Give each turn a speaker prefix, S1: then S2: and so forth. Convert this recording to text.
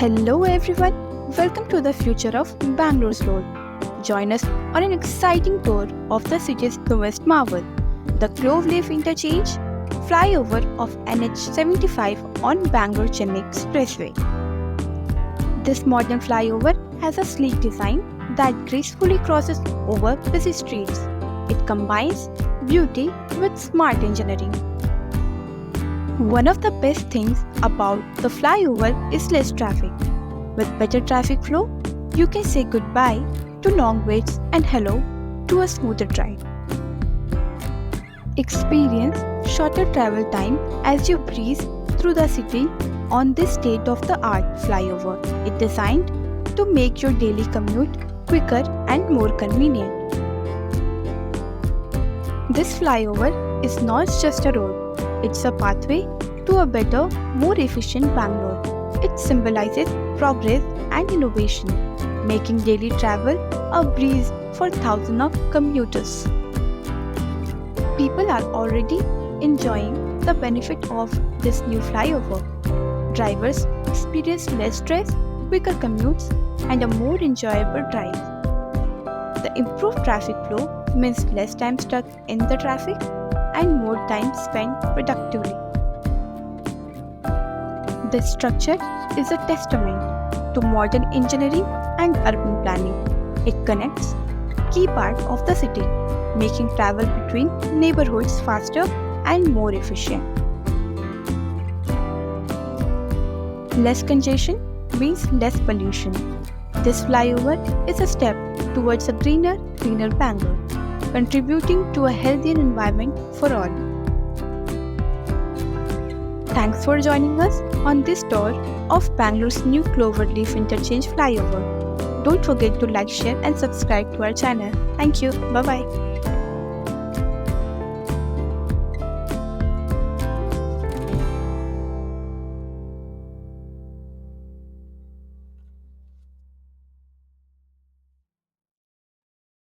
S1: Hello everyone, welcome to the future of Bangalore's road. Join us on an exciting tour of the city's newest marvel, the Cloverleaf interchange flyover of NH75 on Bangalore-Chennai Expressway. This modern flyover has a sleek design that gracefully crosses over busy streets. It combines beauty with smart engineering. One of the best things about the flyover is less traffic. With better traffic flow, you can say goodbye to long waits and hello to a smoother drive. Experience shorter travel time as you breeze through the city on this state-of-the-art flyover. It's designed to make your daily commute quicker and more convenient. This flyover is not just a road. It's a pathway to a better, more efficient Bangalore. It symbolizes progress and innovation, making daily travel a breeze for thousands of commuters. People are already enjoying the benefit of this new flyover. Drivers experience less stress, quicker commutes, and a more enjoyable drive. The improved traffic flow means less time stuck in the traffic and more time spent productively. This structure is a testament to modern engineering and urban planning. It connects key parts of the city, making travel between neighborhoods faster and more efficient. Less congestion means less pollution. This flyover is a step towards a greener Bangalore, contributing to a healthier environment for all. Thanks for joining us on this tour of Bangalore's new Cloverleaf Interchange flyover. Don't forget to like, share and subscribe to our channel. Thank you. Bye-bye.